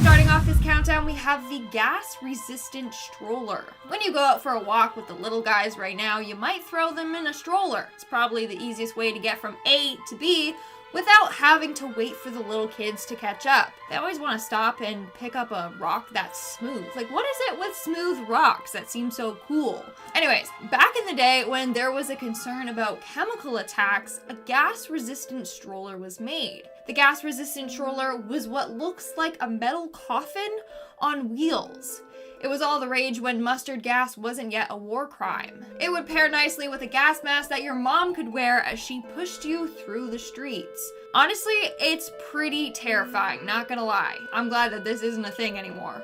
Starting off this countdown, we have the gas-resistant stroller. When you go out for a walk with the little guys right now, you might throw them in a stroller. It's probably the easiest way to get from A to B without having to wait for the little kids to catch up. They always want to stop and pick up a rock that's smooth. Like, what is it with smooth rocks that seem so cool? Anyways, back in the day when there was a concern about chemical attacks, a gas-resistant stroller was made. The gas-resistant stroller was what looks like a metal coffin on wheels. It was all the rage when mustard gas wasn't yet a war crime. It would pair nicely with a gas mask that your mom could wear as she pushed you through the streets. Honestly, it's pretty terrifying, not gonna lie. I'm glad that this isn't a thing anymore.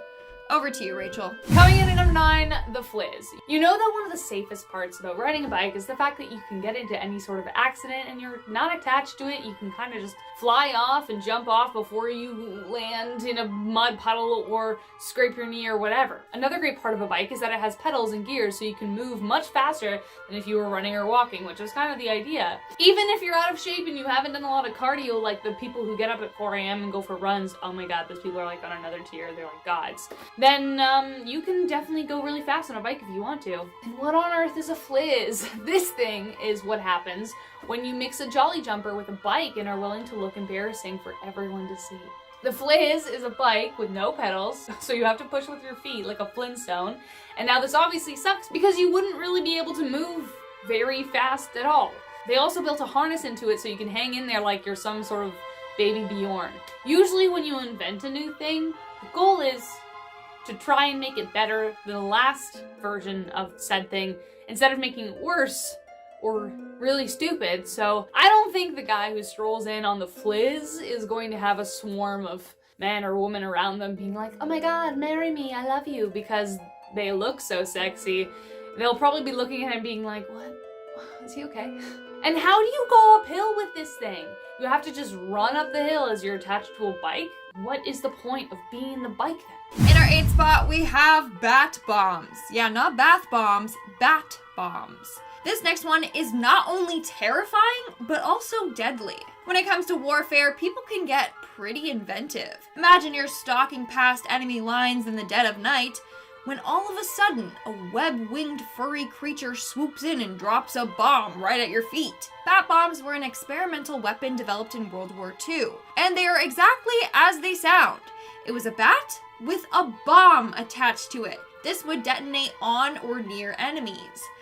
Over to you, Rachel. Coming in at number 9, the flizz. You know that one of the safest parts about riding a bike is the fact that you can get into any sort of accident and you're not attached to it. You can kind of just fly off and jump off before you land in a mud puddle or scrape your knee or whatever. Another great part of a bike is that it has pedals and gears so you can move much faster than if you were running or walking, which is kind of the idea. Even if you're out of shape and you haven't done a lot of cardio, like the people who get up at 4 a.m. and go for runs, oh my god, those people are like on another tier, they're like gods. Then you can definitely go really fast on a bike if you want to. And what on earth is a flizz? This thing is what happens when you mix a jolly jumper with a bike and are willing to look embarrassing for everyone to see. The flizz is a bike with no pedals, so you have to push with your feet like a Flintstone. And now this obviously sucks because you wouldn't really be able to move very fast at all. They also built a harness into it so you can hang in there like you're some sort of baby Bjorn. Usually when you invent a new thing, the goal is to try and make it better than the last version of said thing instead of making it worse or really stupid. So I don't think the guy who strolls in on the flizz is going to have a swarm of men or women around them being like, oh my god, marry me, I love you, because they look so sexy. They'll probably be looking at him being like, what? Is he okay? And how do you go uphill with this thing? You have to just run up the hill as you're attached to a bike? What is the point of being in the bike then? In our 8th spot, we have bat bombs. Yeah, not bath bombs, bat bombs. This next one is not only terrifying, but also deadly. When it comes to warfare, people can get pretty inventive. Imagine you're stalking past enemy lines in the dead of night, when all of a sudden, a web-winged furry creature swoops in and drops a bomb right at your feet. Bat bombs were an experimental weapon developed in World War II, and they are exactly as they sound. It was a bat with a bomb attached to it. This would detonate on or near enemies.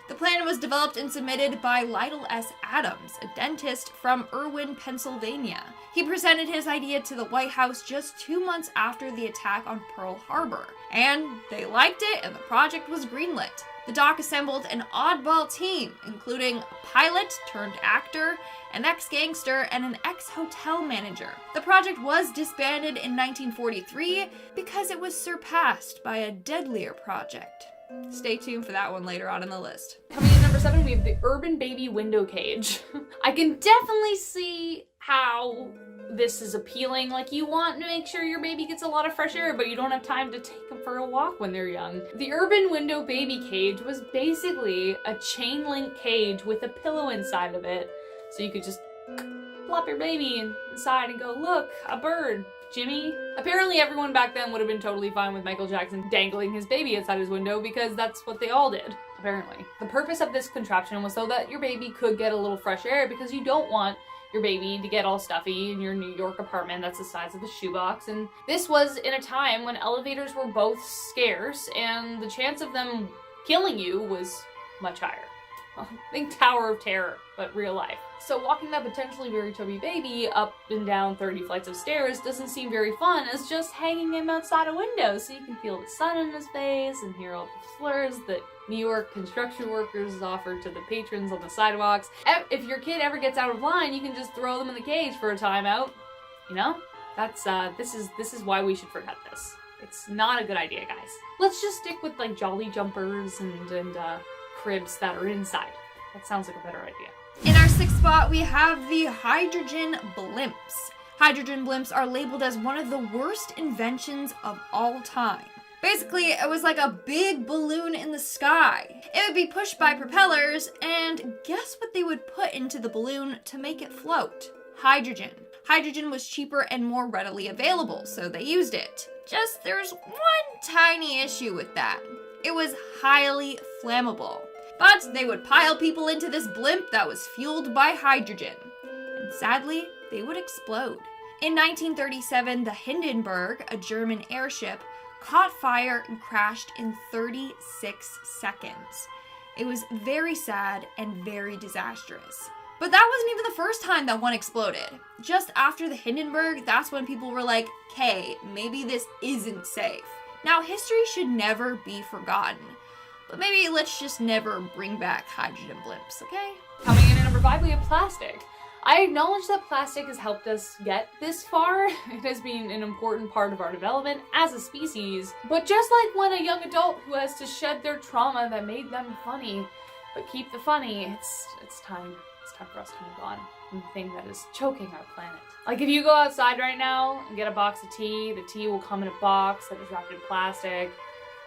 The plan was developed and submitted by Lytle S. Adams, a dentist from Irwin, Pennsylvania. He presented his idea to the White House just 2 months after the attack on Pearl Harbor, and they liked it and the project was greenlit. The doc assembled an oddball team, including a pilot turned actor, an ex-gangster, and an ex-hotel manager. The project was disbanded in 1943 because it was surpassed by a deadlier project. Stay tuned for that one later on in the list. Coming in number 7, we have the Urban Baby Window Cage. I can definitely see how this is appealing. Like, you want to make sure your baby gets a lot of fresh air, but you don't have time to take them for a walk when they're young. The Urban Window Baby Cage was basically a chain link cage with a pillow inside of it. So you could just plop your baby inside and go, look, a bird. Jimmy. Apparently everyone back then would have been totally fine with Michael Jackson dangling his baby outside his window because that's what they all did, apparently. The purpose of this contraption was so that your baby could get a little fresh air because you don't want your baby to get all stuffy in your New York apartment that's the size of a shoebox. And this was in a time when elevators were both scarce and the chance of them killing you was much higher. Think Tower of Terror, but real life. So walking that potentially very chubby baby up and down 30 flights of stairs doesn't seem very fun as just hanging him outside a window so you can feel the sun in his face and hear all the slurs that New York construction workers offer to the patrons on the sidewalks. If your kid ever gets out of line, you can just throw them in the cage for a timeout. You know? That's, this is why we should forget this. It's not a good idea, guys. Let's just stick with, like, jolly jumpers and cribs that are inside. That sounds like a better idea. In our 6th spot, we have the hydrogen blimps. Hydrogen blimps are labeled as one of the worst inventions of all time. Basically, it was like a big balloon in the sky. It would be pushed by propellers, and guess what they would put into the balloon to make it float? Hydrogen. Hydrogen was cheaper and more readily available, so they used it. Just there's one tiny issue with that. It was highly flammable. But they would pile people into this blimp that was fueled by hydrogen. And sadly, they would explode. In 1937, the Hindenburg, a German airship, caught fire and crashed in 36 seconds. It was very sad and very disastrous. But that wasn't even the first time that one exploded. Just after the Hindenburg, that's when people were like, "Okay, maybe this isn't safe." Now, history should never be forgotten. But maybe let's just never bring back hydrogen blimps, okay? Coming in at number 5, we have plastic. I acknowledge that plastic has helped us get this far. It has been an important part of our development as a species. But just like when a young adult who has to shed their trauma that made them funny, but keep the funny, it's time for us to move on from the thing that is choking our planet. Like if you go outside right now and get a box of tea, the tea will come in a box that is wrapped in plastic.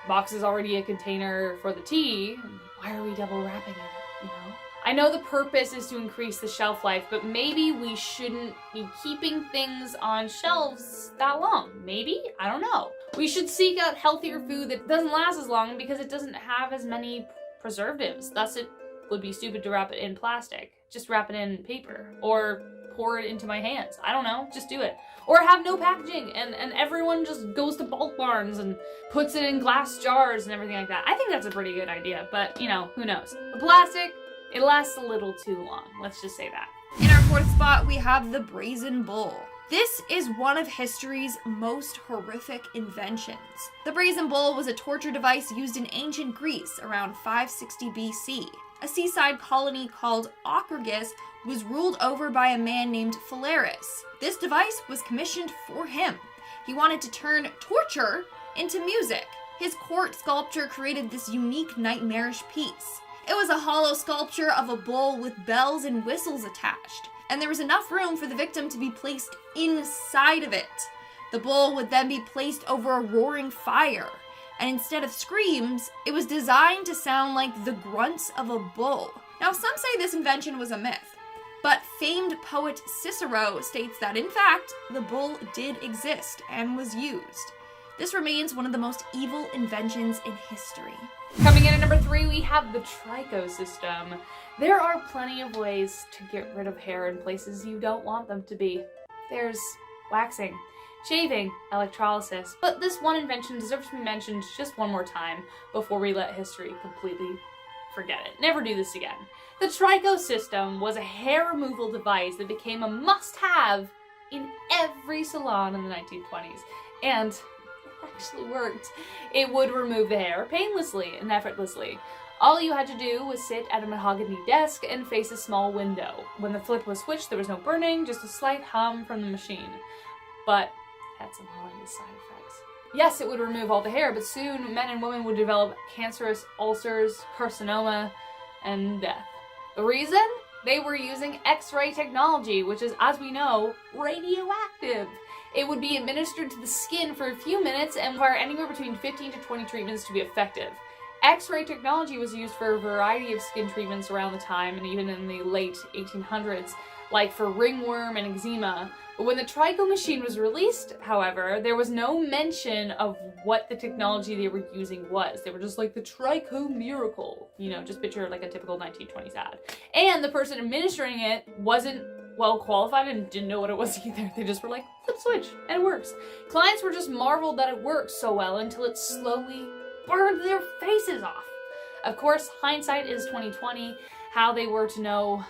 The box is already a container for the tea. Why are we double wrapping it, you know? I know the purpose is to increase the shelf life, but maybe we shouldn't be keeping things on shelves that long. Maybe? I don't know. We should seek out healthier food that doesn't last as long because it doesn't have as many preservatives. Thus, it would be stupid to wrap it in plastic. Just wrap it in paper or pour it into my hands. I don't know, just do it. Or have no packaging and everyone just goes to bulk barns and puts it in glass jars and everything like that. I think that's a pretty good idea, but you know, who knows. The plastic, it lasts a little too long. Let's just say that. In our 4th spot, we have the brazen bull. This is one of history's most horrific inventions. The brazen bull was a torture device used in ancient Greece around 560 BC. A seaside colony called Ocrigus was ruled over by a man named Phalaris. This device was commissioned for him. He wanted to turn torture into music. His court sculpture created this unique nightmarish piece. It was a hollow sculpture of a bull with bells and whistles attached, and there was enough room for the victim to be placed inside of it. The bull would then be placed over a roaring fire, and instead of screams, it was designed to sound like the grunts of a bull. Now, some say this invention was a myth, but famed poet Cicero states that, in fact, the bull did exist and was used. This remains one of the most evil inventions in history. Coming in at number 3, we have the TRICHO system. There are plenty of ways to get rid of hair in places you don't want them to be. There's waxing, shaving, electrolysis, but this one invention deserves to be mentioned just one more time before we let history completely forget it. Never do this again. The TRICHO system was a hair removal device that became a must-have in every salon in the 1920s, and it actually worked. It would remove the hair painlessly and effortlessly. All you had to do was sit at a mahogany desk and face a small window. When the flip was switched, there was no burning, just a slight hum from the machine. But had some horrendous side effects. Yes, it would remove all the hair, but soon men and women would develop cancerous ulcers, carcinoma, and death. The reason? They were using X-ray technology, which is, as we know, radioactive. It would be administered to the skin for a few minutes and require anywhere between 15 to 20 treatments to be effective. X-ray technology was used for a variety of skin treatments around the time, and even in the late 1800s, like for ringworm and eczema. But when the TRICHO machine was released, however, there was no mention of what the technology they were using was. They were just like, the TRICHO miracle. You know, just picture like a typical 1920s ad. And the person administering it wasn't well qualified and didn't know what it was either. They just were like, flip switch, and it works. Clients were just marveled that it worked so well until it slowly burned their faces off. Of course, hindsight is 2020. How they were to know.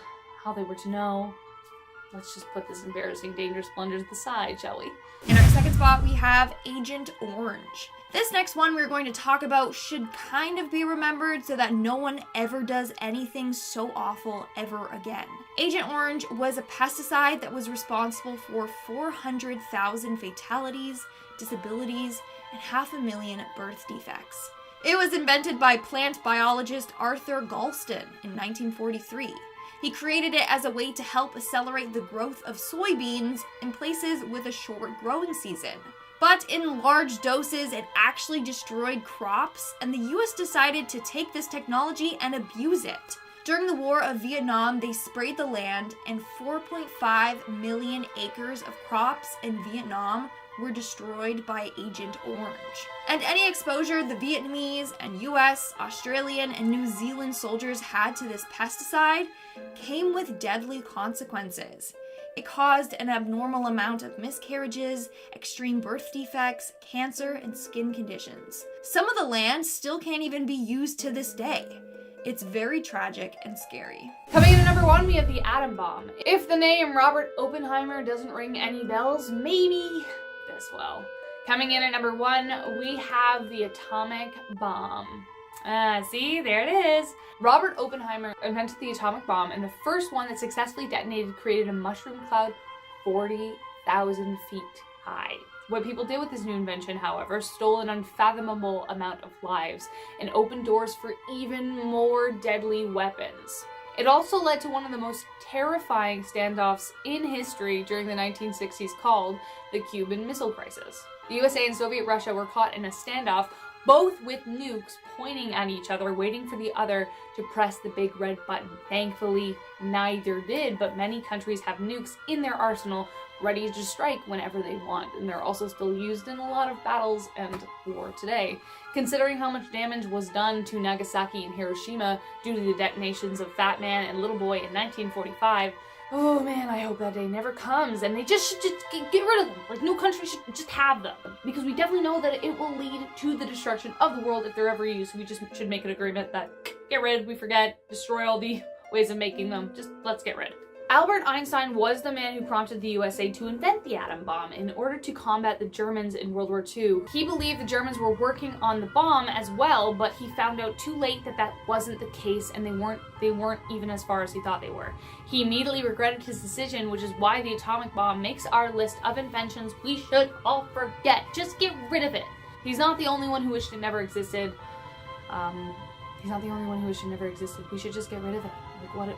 Let's just put this embarrassing, dangerous blunders to the side, shall we? In our 2nd spot, we have Agent Orange. This next one we're going to talk about should kind of be remembered so that no one ever does anything so awful ever again. Agent Orange was a pesticide that was responsible for 400,000 fatalities, disabilities, and 500,000 birth defects. It was invented by plant biologist Arthur Galston in 1943. He created it as a way to help accelerate the growth of soybeans in places with a short growing season. But in large doses, it actually destroyed crops, and the US decided to take this technology and abuse it. During the War of Vietnam, they sprayed the land, and 4.5 million acres of crops in Vietnam were destroyed by Agent Orange. And any exposure the Vietnamese and US, Australian, and New Zealand soldiers had to this pesticide came with deadly consequences. It caused an abnormal amount of miscarriages, extreme birth defects, cancer, and skin conditions. Some of the land still can't even be used to this day. It's very tragic and scary. Coming in at number 1, we have the atom bomb. If the name Robert Oppenheimer doesn't ring any bells, maybe this will. Coming in at number 1, we have the atomic bomb. See, there it is. Robert Oppenheimer invented the atomic bomb, and the first one that successfully detonated created a mushroom cloud 40,000 feet high. What people did with this new invention, however, stole an unfathomable amount of lives and opened doors for even more deadly weapons. It also led to one of the most terrifying standoffs in history during the 1960s called the Cuban Missile Crisis. The USA and Soviet Russia were caught in a standoff, both with nukes pointing at each other, waiting for the other to press the big red button. Thankfully, neither did, but many countries have nukes in their arsenal ready to strike whenever they want, and they're also still used in a lot of battles and war today. Considering how much damage was done to Nagasaki and Hiroshima due to the detonations of Fat Man and Little Boy in 1945, oh man, I hope that day never comes, and they just should get rid of them. Like, no country should just have them, because we definitely know that it will lead to the destruction of the world if they're ever used. We just should make an agreement that get rid, we forget, destroy all the ways of making them, just let's get rid. Albert Einstein was the man who prompted the USA to invent the atom bomb in order to combat the Germans in World War II. He believed the Germans were working on the bomb as well, but he found out too late that that wasn't the case, and they weren't even as far as he thought they were. He immediately regretted his decision, which is why the atomic bomb makes our list of inventions we should all forget. Just get rid of it. He's not the only one who wished it never existed. He's not the only one who wished it never existed. We should just get rid of it. Like, what?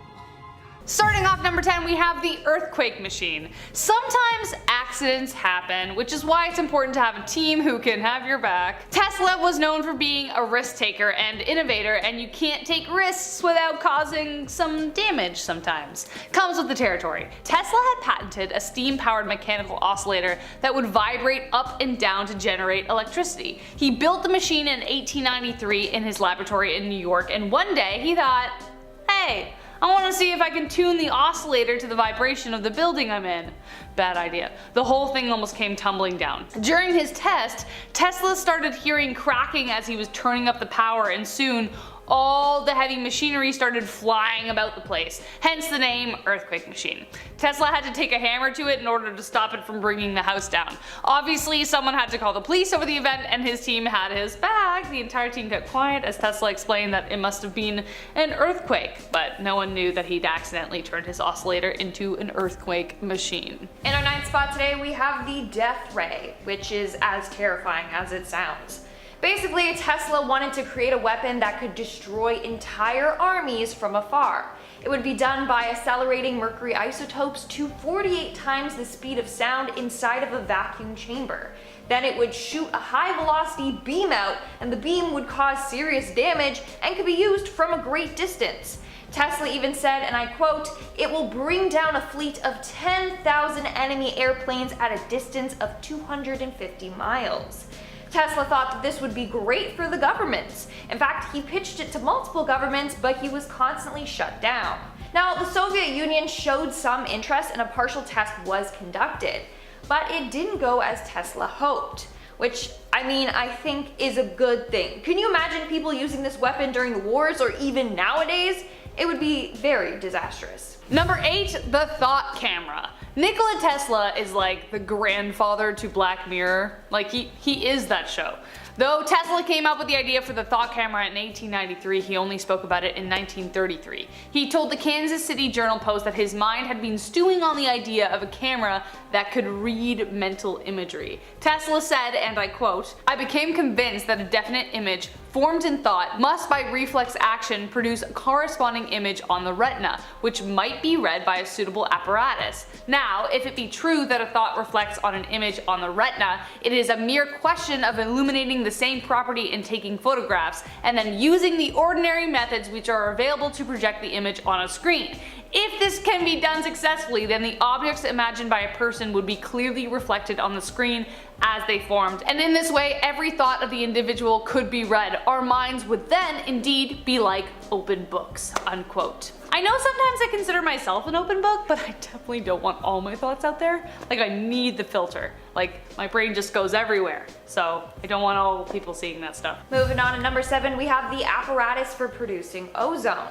Starting off number 10, we have the earthquake machine. Sometimes accidents happen, which is why it's important to have a team who can have your back. Tesla was known for being a risk taker and innovator, and you can't take risks without causing some damage sometimes. Comes with the territory. Tesla had patented a steam-powered mechanical oscillator that would vibrate up and down to generate electricity. He built the machine in 1893 in his laboratory in New York, and one day he thought, hey, I want to see if I can tune the oscillator to the vibration of the building I'm in. Bad idea. The whole thing almost came tumbling down. During his test, Tesla started hearing cracking as he was turning up the power, and soon all the heavy machinery started flying about the place, hence the name earthquake machine. Tesla had to take a hammer to it in order to stop it from bringing the house down. Obviously, someone had to call the police over the event, and his team had his back. The entire team kept quiet as Tesla explained that it must have been an earthquake, but no one knew that he'd accidentally turned his oscillator into an earthquake machine. In our 9th spot today, we have the death ray, which is as terrifying as it sounds. Basically, Tesla wanted to create a weapon that could destroy entire armies from afar. It would be done by accelerating mercury isotopes to 48 times the speed of sound inside of a vacuum chamber. Then it would shoot a high velocity beam out, and the beam would cause serious damage and could be used from a great distance. Tesla even said, and I quote, "It will bring down a fleet of 10,000 enemy airplanes at a distance of 250 miles. Tesla thought that this would be great for the governments. In fact, he pitched it to multiple governments, but he was constantly shut down. Now, the Soviet Union showed some interest and a partial test was conducted, but it didn't go as Tesla hoped. Which, I mean, I think is a good thing. Can you imagine people using this weapon during the wars or even nowadays? It would be very disastrous. Number 8, the thought camera. Nikola Tesla is like the grandfather to Black Mirror. Like, he is that show. Though Tesla came up with the idea for the thought camera in 1893, he only spoke about it in 1933. He told the Kansas City Journal-Post that his mind had been stewing on the idea of a camera that could read mental imagery. Tesla said, and I quote, "I became convinced that a definite image formed in thought must by reflex action produce a corresponding image on the retina, which might be read by a suitable apparatus. Now, if it be true that a thought reflects on an image on the retina, it is a mere question of illuminating the same property in taking photographs, and then using the ordinary methods which are available to project the image on a screen. If this can be done successfully, then the objects imagined by a person would be clearly reflected on the screen as they formed, and in this way every thought of the individual could be read. Our minds would then indeed be like open books." Unquote. I know sometimes I consider myself an open book, but I definitely don't want all my thoughts out there. Like, I need the filter. Like, my brain just goes everywhere, so I don't want all people seeing that stuff. Moving on to number 7, we have the apparatus for producing ozone.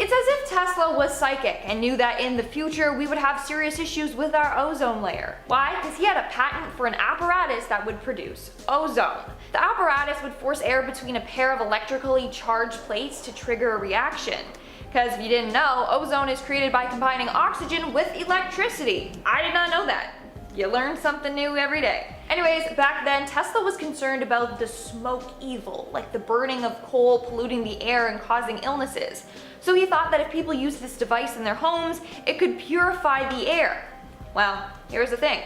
It's as if Tesla was psychic and knew that in the future we would have serious issues with our ozone layer. Why? Because he had a patent for an apparatus that would produce ozone. The apparatus would force air between a pair of electrically charged plates to trigger a reaction. Because if you didn't know, ozone is created by combining oxygen with electricity. I did not know that. You learn something new every day. Anyways, back then Tesla was concerned about the smoke evil, like the burning of coal polluting the air and causing illnesses. So he thought that if people used this device in their homes, it could purify the air. Well, here's the thing.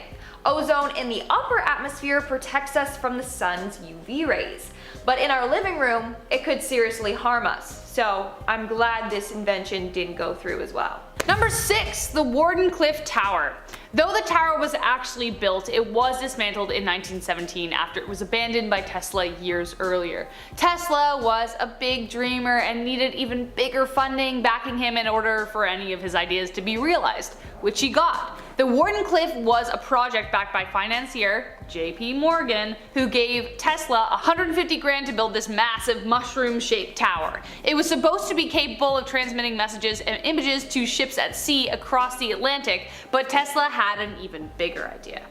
Ozone in the upper atmosphere protects us from the sun's UV rays. But in our living room, it could seriously harm us. So I'm glad this invention didn't go through as well. Number 6, the Wardenclyffe Tower. Though the tower was actually built, it was dismantled in 1917 after it was abandoned by Tesla years earlier. Tesla was a big dreamer and needed even bigger funding backing him in order for any of his ideas to be realized, which he got. The Wardenclyffe was a project backed by financier JP Morgan, who gave Tesla 150 grand to build this massive mushroom-shaped tower. It was supposed to be capable of transmitting messages and images to ships at sea across the Atlantic, but Tesla had an even bigger idea: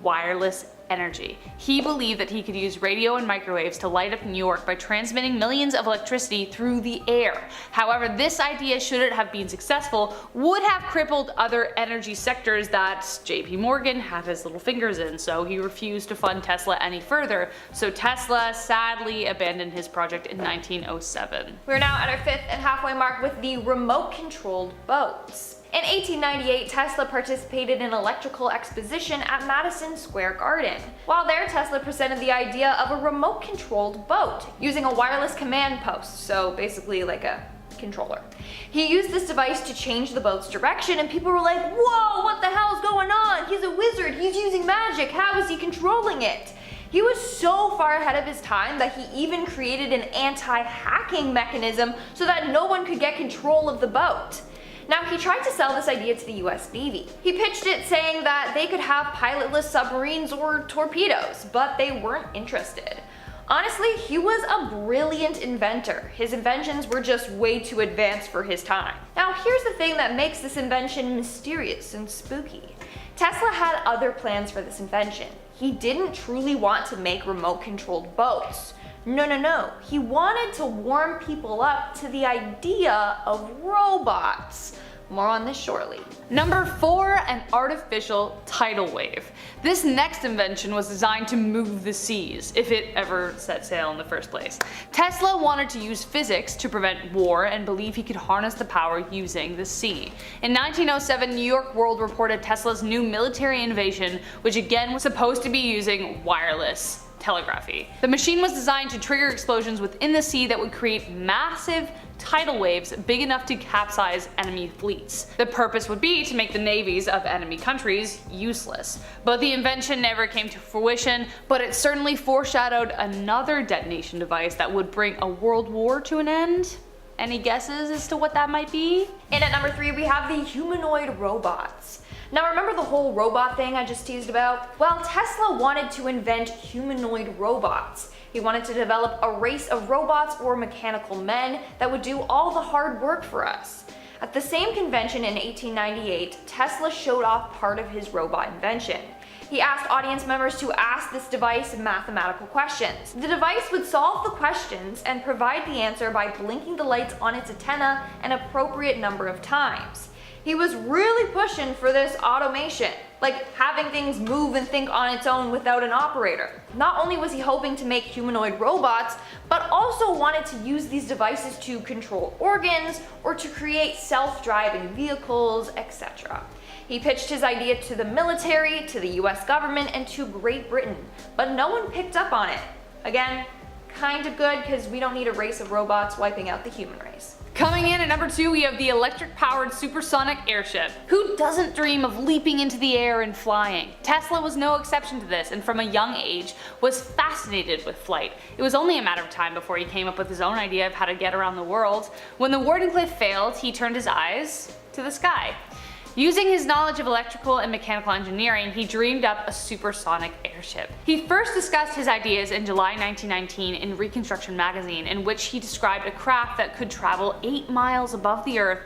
wireless energy. He believed that he could use radio and microwaves to light up New York by transmitting millions of electricity through the air. However, this idea, should it have been successful, would have crippled other energy sectors that JP Morgan had his little fingers in, so he refused to fund Tesla any further. So Tesla sadly abandoned his project in 1907. We're now at our 5th and halfway mark with the remote-controlled boats. In 1898, Tesla participated in an electrical exposition at Madison Square Garden. While there, Tesla presented the idea of a remote-controlled boat using a wireless command post, so basically like a controller. He used this device to change the boat's direction, and people were like, "Whoa, what the hell's going on? He's a wizard, he's using magic, how is he controlling it?" He was so far ahead of his time that he even created an anti-hacking mechanism so that no one could get control of the boat. Now, he tried to sell this idea to the US Navy. He pitched it saying that they could have pilotless submarines or torpedoes, but they weren't interested. Honestly, he was a brilliant inventor. His inventions were just way too advanced for his time. Now, here's the thing that makes this invention mysterious and spooky. Tesla had other plans for this invention. He didn't truly want to make remote-controlled boats. No. He wanted to warm people up to the idea of robots. More on this shortly. Number 4, an artificial tidal wave. This next invention was designed to move the seas, if it ever set sail in the first place. Tesla wanted to use physics to prevent war and believed he could harness the power using the sea. In 1907, New York World reported Tesla's new military innovation, which again was supposed to be using wireless telegraphy. The machine was designed to trigger explosions within the sea that would create massive tidal waves big enough to capsize enemy fleets. The purpose would be to make the navies of enemy countries useless. But the invention never came to fruition, but it certainly foreshadowed another detonation device that would bring a world war to an end. Any guesses as to what that might be? And at number 3, we have the humanoid robots. Now, remember the whole robot thing I just teased about? Well, Tesla wanted to invent humanoid robots. He wanted to develop a race of robots or mechanical men that would do all the hard work for us. At the same convention in 1898, Tesla showed off part of his robot invention. He asked audience members to ask this device mathematical questions. The device would solve the questions and provide the answer by blinking the lights on its antenna an appropriate number of times. He was really pushing for this automation. like having things move and think on its own without an operator. Not only was he hoping to make humanoid robots, but also wanted to use these devices to control organs or to create self-driving vehicles, etc. He pitched his idea to the military, to the US government, and to Great Britain, but no one picked up on it. Again, kind of good because we don't need a race of robots wiping out the human race. Coming in at number 2, we have the electric-powered supersonic airship. Who doesn't dream of leaping into the air and flying? Tesla was no exception to this, and from a young age was fascinated with flight. It was only a matter of time before he came up with his own idea of how to get around the world. When the Wardenclyffe failed, he turned his eyes to the sky. Using his knowledge of electrical and mechanical engineering, he dreamed up a supersonic airship. He first discussed his ideas in July 1919 in Reconstruction magazine, in which he described a craft that could travel 8 miles above the Earth,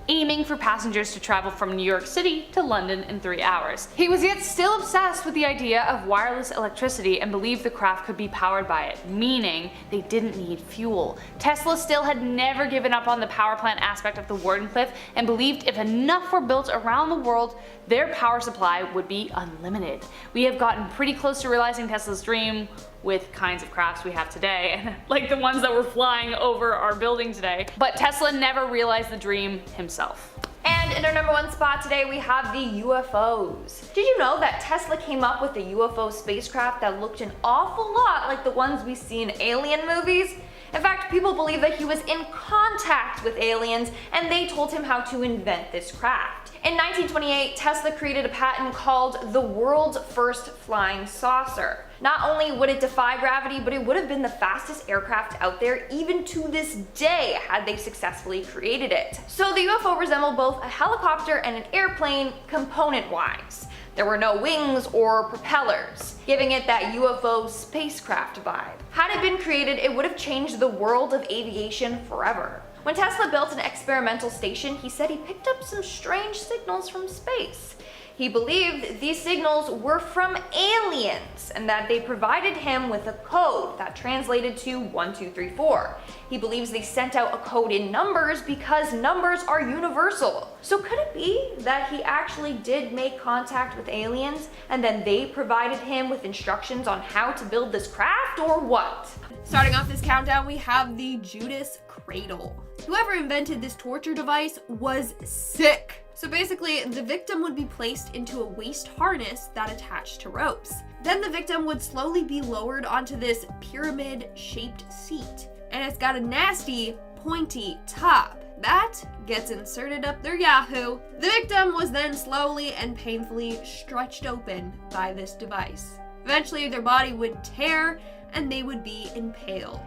aiming for passengers to travel from New York City to London in 3 hours. He was yet still obsessed with the idea of wireless electricity and believed the craft could be powered by it, meaning they didn't need fuel. Tesla still had never given up on the power plant aspect of the Wardenclyffe and believed if enough were built around the world, their power supply would be unlimited. We have gotten pretty close to realizing Tesla's dream with kinds of crafts we have today, and like the ones that were flying over our building today. But Tesla never realized the dream himself. And in our number 1 spot today, we have the UFOs. Did you know that Tesla came up with a UFO spacecraft that looked an awful lot like the ones we see in alien movies? In fact, people believe that he was in contact with aliens and they told him how to invent this craft. In 1928, Tesla created a patent called the world's first flying saucer. Not only would it defy gravity, but it would have been the fastest aircraft out there even to this day had they successfully created it. So the UFO resembled both a helicopter and an airplane component-wise. There were no wings or propellers, giving it that UFO spacecraft vibe. Had it been created, it would have changed the world of aviation forever. When Tesla built an experimental station, he said he picked up some strange signals from space. He believed these signals were from aliens and that they provided him with a code that translated to 1, 2, 3, 4. He believes they sent out a code in numbers because numbers are universal. So could it be that he actually did make contact with aliens and then they provided him with instructions on how to build this craft, or what? Starting off this countdown, we have the JUDAS CRADLE. Whoever invented this torture device was sick. So basically, the victim would be placed into a waist harness that attached to ropes. Then the victim would slowly be lowered onto this pyramid-shaped seat. And it's got a nasty, pointy top. That gets inserted up their yahoo. The victim was then slowly and painfully stretched open by this device. Eventually, their body would tear and they would be impaled.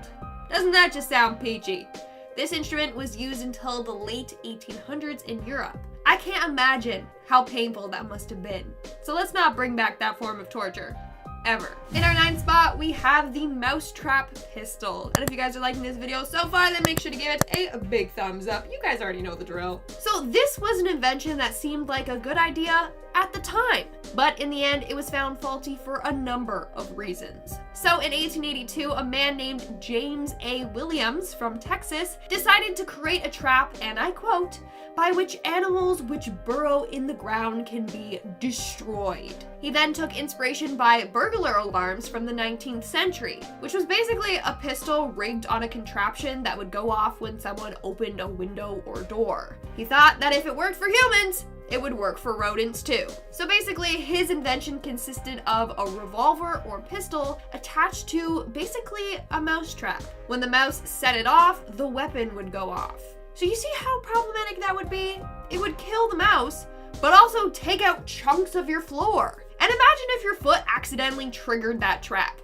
Doesn't that just sound peachy? This instrument was used until the late 1800s in Europe. I can't imagine how painful that must have been. So let's not bring back that form of torture. Ever. In our 9th spot, we have the MOUSETRAP pistol. And if you guys are liking this video so far, then make sure to give it a big thumbs up. You guys already know the drill. So this was an invention that seemed like a good idea at the time, but in the end it was found faulty for a number of reasons. So in 1882, a man named James A. Williams from Texas decided to create a trap, and I quote, by which animals which burrow in the ground can be destroyed. He then took inspiration by burglar alarms from the 19th century, which was basically a pistol rigged on a contraption that would go off when someone opened a window or door. He thought that if it worked for humans, it would work for rodents too. So basically, his invention consisted of a revolver or pistol attached to basically a mousetrap. When the mouse set it off, the weapon would go off. So you see how problematic that would be? It would kill the mouse, but also take out chunks of your floor. And imagine if your foot accidentally triggered that trap.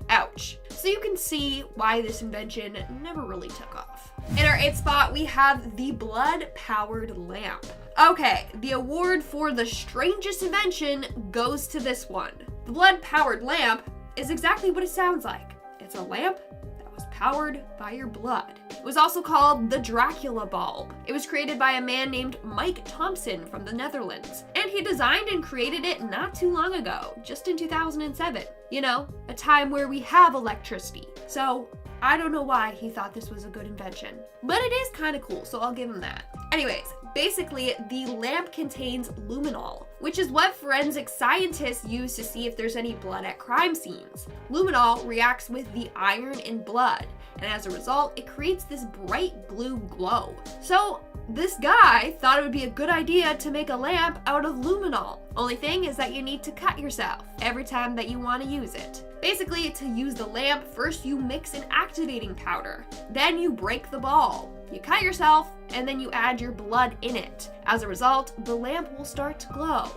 Ouch. So you can see why this invention never really took off. In our 8th spot, we have the blood-powered lamp. Okay, the award for the strangest invention goes to this one. The blood-powered lamp is exactly what it sounds like. It's a lamp that was powered by your blood. It was also called the Dracula bulb. It was created by a man named Mike Thompson from the Netherlands, and he designed and created it not too long ago, just in 2007. You know, a time where we have electricity. So I don't know why he thought this was a good invention, but it is kind of cool, so I'll give him that. Anyways, Basically, the lamp contains luminol, which is what forensic scientists use to see if there's any blood at crime scenes. Luminol reacts with the iron in blood, and as a result, it creates this bright blue glow. So this guy thought it would be a good idea to make a lamp out of luminol. Only thing is that you need to cut yourself every time that you want to use it. Basically, to use the lamp, first you mix an activating powder, then you break the ball. You cut yourself, and then you add your blood in it. As a result, the lamp will start to glow.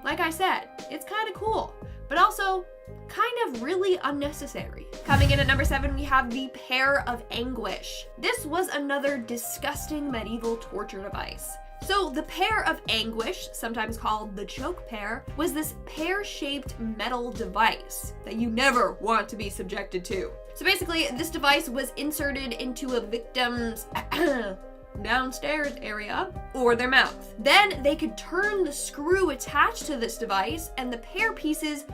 Like I said, it's kind of cool, but also kind of really unnecessary. Coming in at number 7, we have the Pair of Anguish. This was another disgusting medieval torture device. So the Pair of Anguish, sometimes called the choke pear, was this pear-shaped metal device that you never want to be subjected to. So basically, this device was inserted into a victim's downstairs area or their mouth. Then they could turn the screw attached to this device and the pear pieces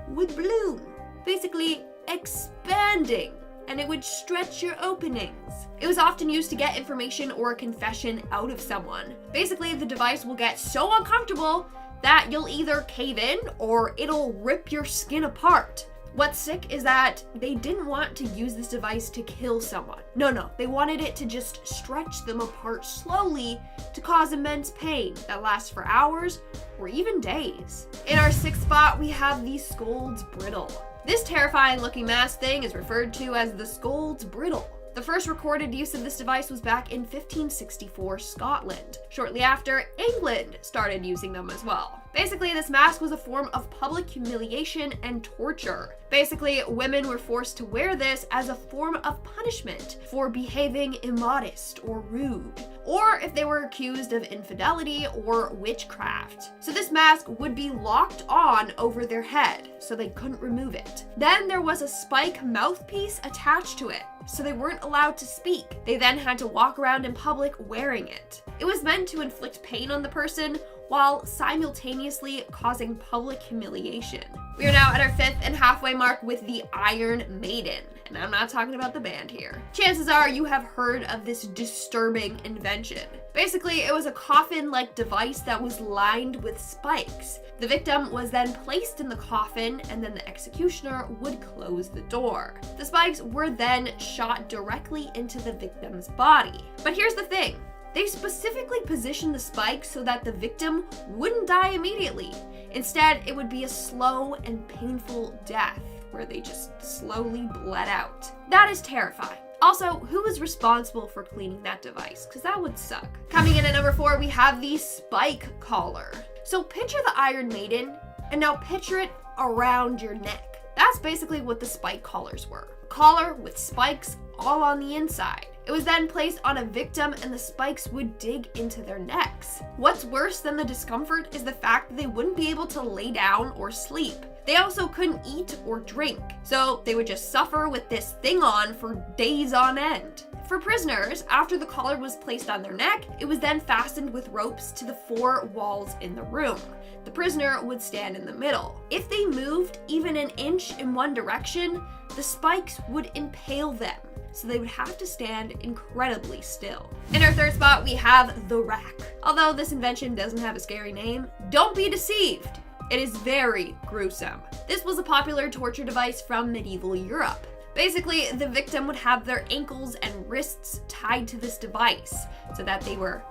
would bloom, basically expanding, and it would stretch your openings. It was often used to get information or a confession out of someone. Basically, the device will get so uncomfortable that you'll either cave in or it'll rip your skin apart. What's sick is that they didn't want to use this device to kill someone. No, they wanted it to just stretch them apart slowly to cause immense pain that lasts for hours or even days. In our 6th spot, we have the SCOLDS BRIDLE. This terrifying looking mask thing is referred to as the SCOLDS BRIDLE. The first recorded use of this device was back in 1564 Scotland. Shortly after, England started using them as well. Basically, this mask was a form of public humiliation and torture. Basically, women were forced to wear this as a form of punishment for behaving immodest or rude, or if they were accused of infidelity or witchcraft. So this mask would be locked on over their head, so they couldn't remove it. Then there was a spike mouthpiece attached to it, so they weren't allowed to speak. They then had to walk around in public wearing it. It was meant to inflict pain on the person while simultaneously causing public humiliation. We are now at our 5th and halfway mark with the Iron Maiden, and I'm not talking about the band here. Chances are you have heard of this disturbing invention. Basically, it was a coffin-like device that was lined with spikes. The victim was then placed in the coffin, and then the executioner would close the door. The spikes were then shot directly into the victim's body. But here's the thing. They specifically positioned the spike so that the victim wouldn't die immediately. Instead, it would be a slow and painful death where they just slowly bled out. That is terrifying. Also, who was responsible for cleaning that device? Because that would suck. Coming in at number 4, we have the spike collar. So picture the Iron Maiden, and now picture it around your neck. That's basically what the spike collars were. A collar with spikes all on the inside. It was then placed on a victim and the spikes would dig into their necks. What's worse than the discomfort is the fact that they wouldn't be able to lay down or sleep. They also couldn't eat or drink, so they would just suffer with this thing on for days on end. For prisoners, after the collar was placed on their neck, it was then fastened with ropes to the 4 walls in the room. The prisoner would stand in the middle. If they moved even an inch in one direction, the spikes would impale them, so they would have to stand incredibly still. In our 3rd spot, we have the rack. Although this invention doesn't have a scary name, don't be deceived. It is very gruesome. This was a popular torture device from medieval Europe. Basically, the victim would have their ankles and wrists tied to this device so that they were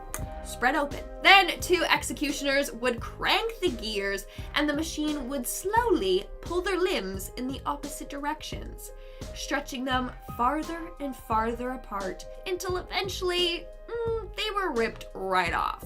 spread open. Then 2 executioners would crank the gears and the machine would slowly pull their limbs in the opposite directions, stretching them farther and farther apart until eventually they were ripped right off.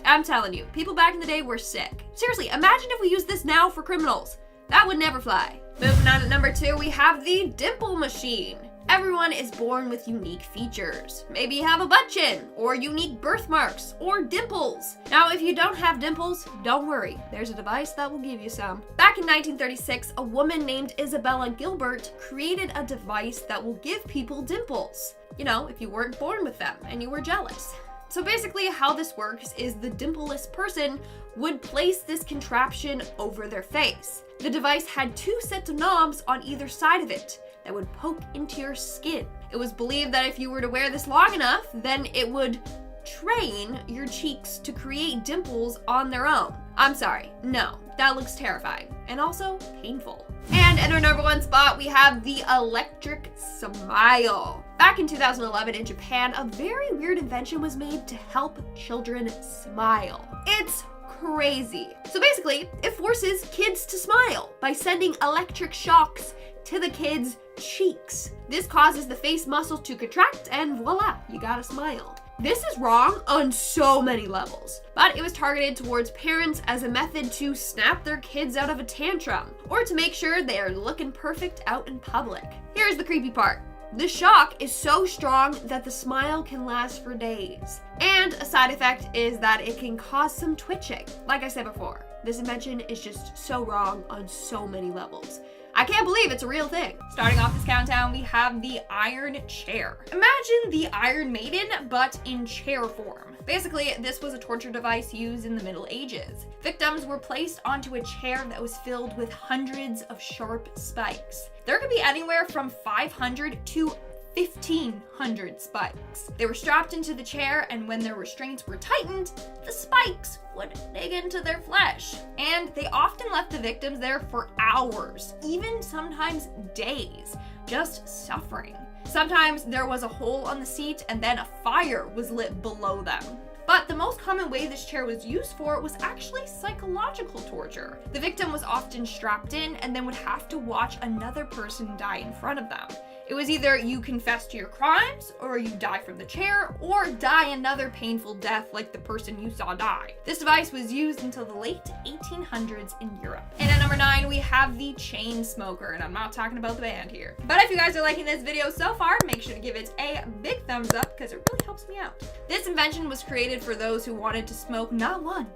I'm telling you, people back in the day were sick. Seriously, imagine if we used this now for criminals. That would never fly. Moving on at number 2, we have the dimple machine. Everyone is born with unique features. Maybe you have a butt chin, or unique birthmarks, or dimples. Now, if you don't have dimples, don't worry. There's a device that will give you some. Back in 1936, a woman named Isabella Gilbert created a device that will give people dimples. You know, if you weren't born with them and you were jealous. So basically how this works is the dimpleless person would place this contraption over their face. The device had 2 sets of knobs on either side of it that would poke into your skin. It was believed that if you were to wear this long enough, then it would train your cheeks to create dimples on their own. I'm sorry, no, that looks terrifying and also painful. And at our number 1 spot, we have the electric smile. Back in 2011 in Japan, a very weird invention was made to help children smile. It's crazy. So basically, it forces kids to smile by sending electric shocks to the kids' cheeks. This causes the face muscle to contract and voila, you got a smile. This is wrong on so many levels, but it was targeted towards parents as a method to snap their kids out of a tantrum or to make sure they are looking perfect out in public. Here's the creepy part. The shock is so strong that the smile can last for days. And a side effect is that it can cause some twitching. Like I said before, this invention is just so wrong on so many levels. I can't believe it's a real thing. Starting off this countdown, we have the iron chair. Imagine the Iron Maiden, but in chair form. Basically, this was a torture device used in the Middle Ages. Victims were placed onto a chair that was filled with hundreds of sharp spikes. There could be anywhere from 500 to 1,500 spikes. They were strapped into the chair, and when their restraints were tightened, the spikes would dig into their flesh. And they often left the victims there for hours, even sometimes days, just suffering. Sometimes there was a hole on the seat and then a fire was lit below them. But the most common way this chair was used for was actually psychological torture. The victim was often strapped in and then would have to watch another person die in front of them. It was either you confess to your crimes, or you die from the chair, or die another painful death like the person you saw die. This device was used until the late 1800s in Europe. And at number 9, we have the chain smoker, and I'm not talking about the band here. But if you guys are liking this video so far, make sure to give it a big thumbs up because it really helps me out. This invention was created for those who wanted to smoke not 1,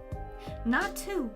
not 2,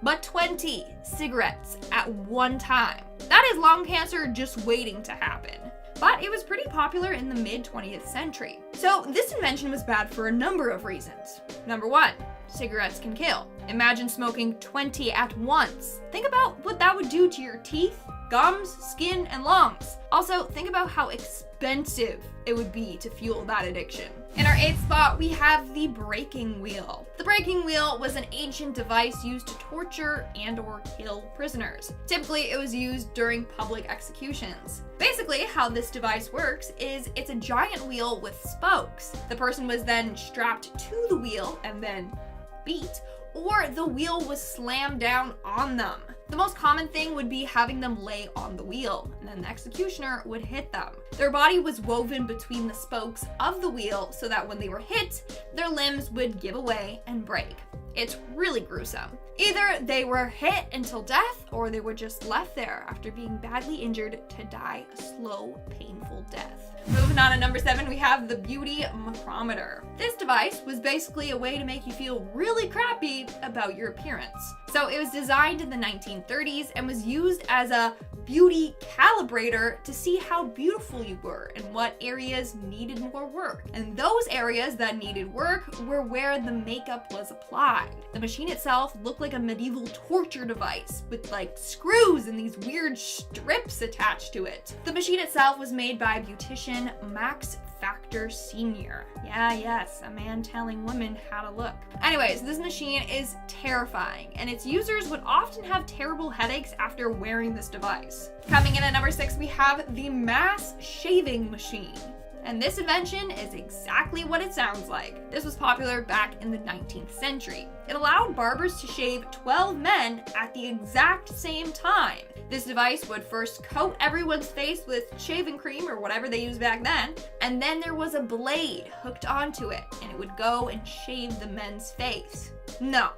but 20 cigarettes at one time. That is lung cancer just waiting to happen. But it was pretty popular in the mid-20th century. So this invention was bad for a number of reasons. Number 1, cigarettes can kill. Imagine smoking 20 at once. Think about what that would do to your teeth, gums, skin, and lungs. Also, think about how expensive it would be to fuel that addiction. In our 8th spot, we have the breaking wheel. The breaking wheel was an ancient device used to torture and/or kill prisoners. Typically, it was used during public executions. Basically, how this device works is it's a giant wheel with spokes. The person was then strapped to the wheel and then beat, or the wheel was slammed down on them. The most common thing would be having them lay on the wheel, and then the executioner would hit them. Their body was woven between the spokes of the wheel so that when they were hit, their limbs would give away and break. It's really gruesome. Either they were hit until death, or they were just left there after being badly injured to die a slow, painful death. Moving on to number 7, we have the beauty micrometer. This device was basically a way to make you feel really crappy about your appearance. So it was designed in the 1930s and was used as a beauty calibrator to see how beautiful you were and what areas needed more work. And those areas that needed work were where the makeup was applied. The machine itself looked like a medieval torture device with like screws and these weird strips attached to it. The machine itself was made by beautician Max Factor Sr. Yes, a man telling women how to look. Anyways, this machine is terrifying, and its users would often have terrible headaches after wearing this device. Coming in at number 6, we have the mass shaving machine. And this invention is exactly what it sounds like. This was popular back in the 19th century. It allowed barbers to shave 12 men at the exact same time. This device would first coat everyone's face with shaving cream or whatever they used back then, and then there was a blade hooked onto it, and it would go and shave the men's face. No.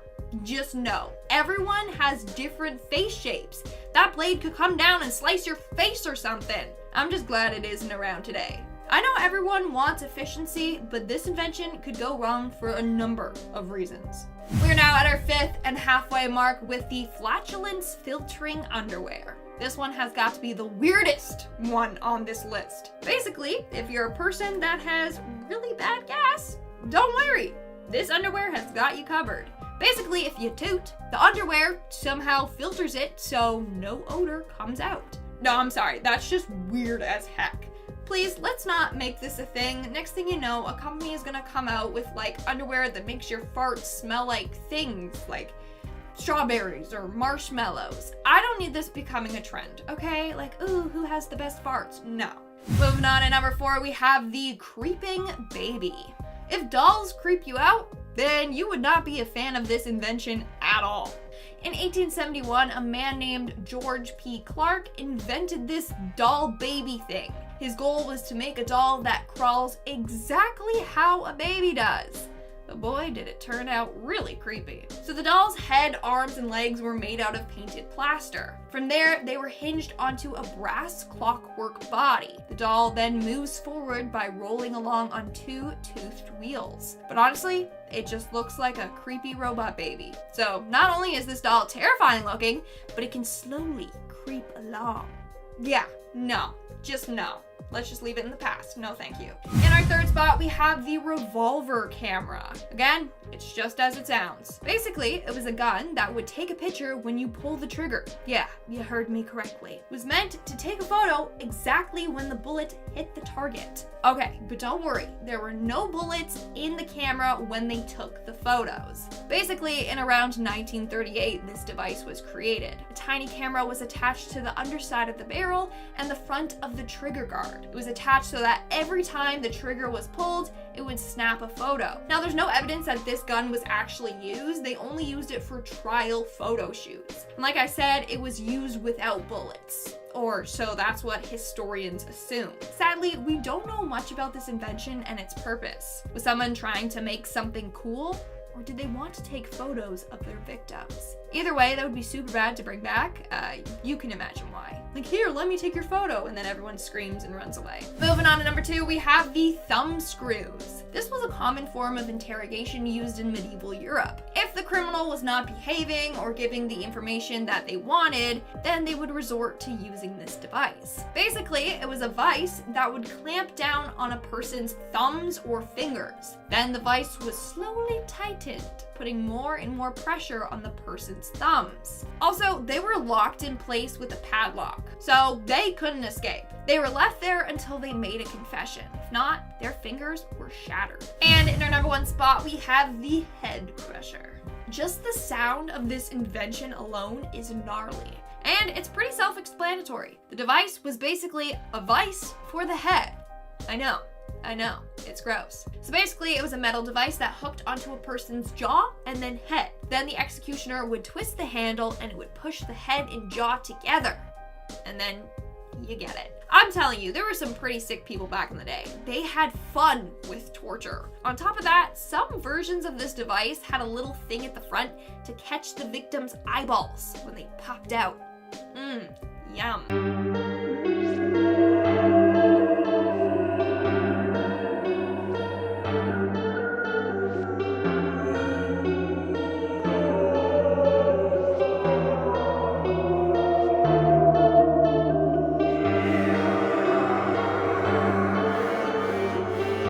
Just no. Everyone has different face shapes. That blade could come down and slice your face or something. I'm just glad it isn't around today. I know everyone wants efficiency, but this invention could go wrong for a number of reasons. We're now at our 5th and halfway mark with the flatulence filtering underwear. This one has got to be the weirdest one on this list. Basically, if you're a person that has really bad gas, don't worry. This underwear has got you covered. Basically, if you toot, the underwear somehow filters it so no odor comes out. No, I'm sorry, that's just weird as heck. Please, let's not make this a thing. Next thing you know, a company is gonna come out with like underwear that makes your farts smell like things, like strawberries or marshmallows. I don't need this becoming a trend, okay? Like, ooh, who has the best farts? No. Moving on to number 4, we have the creeping baby. If dolls creep you out, then you would not be a fan of this invention at all. In 1871, a man named George P. Clark invented this doll baby thing. His goal was to make a doll that crawls exactly how a baby does. But boy, did it turn out really creepy. So the doll's head, arms, and legs were made out of painted plaster. From there, they were hinged onto a brass clockwork body. The doll then moves forward by rolling along on 2 toothed wheels. But honestly, it just looks like a creepy robot baby. So not only is this doll terrifying looking, but it can slowly creep along. Yeah, no, just no. Let's just leave it in the past. No, thank you. In our 3rd spot, we have the revolver camera. Again, it's just as it sounds. Basically, it was a gun that would take a picture when you pull the trigger. Yeah, you heard me correctly. It was meant to take a photo exactly when the bullet hit the target. Okay, but don't worry, there were no bullets in the camera when they took the photos. Basically, in around 1938, this device was created. A tiny camera was attached to the underside of the barrel and the front of the trigger guard. It was attached so that every time the trigger was pulled, it would snap a photo. Now, there's no evidence that this gun was actually used. They only used it for trial photo shoots. And like I said, it was used without bullets. Or so that's what historians assume. Sadly, we don't know much about this invention and its purpose. Was someone trying to make something cool? Or did they want to take photos of their victims? Either way, that would be super bad to bring back. You can imagine why. Like, here, let me take your photo, and then everyone screams and runs away. Moving on to number 2, we have the thumb screws. This was a common form of interrogation used in medieval Europe. If the criminal was not behaving or giving the information that they wanted, then they would resort to using this device. Basically, it was a vise that would clamp down on a person's thumbs or fingers. Then the vise was slowly tightened, putting more and more pressure on the person's thumbs. Also, they were locked in place with a padlock, so they couldn't escape. They were left there until they made a confession. If not, their fingers were shattered. And in our number 1 spot, we have the head crusher. Just the sound of this invention alone is gnarly, and it's pretty self-explanatory. The device was basically a vice for the head. I know, it's gross. So basically, it was a metal device that hooked onto a person's jaw and then head. Then the executioner would twist the handle and it would push the head and jaw together. And then you get it. I'm telling you, there were some pretty sick people back in the day. They had fun with torture. On top of that, some versions of this device had a little thing at the front to catch the victim's eyeballs when they popped out. Yum.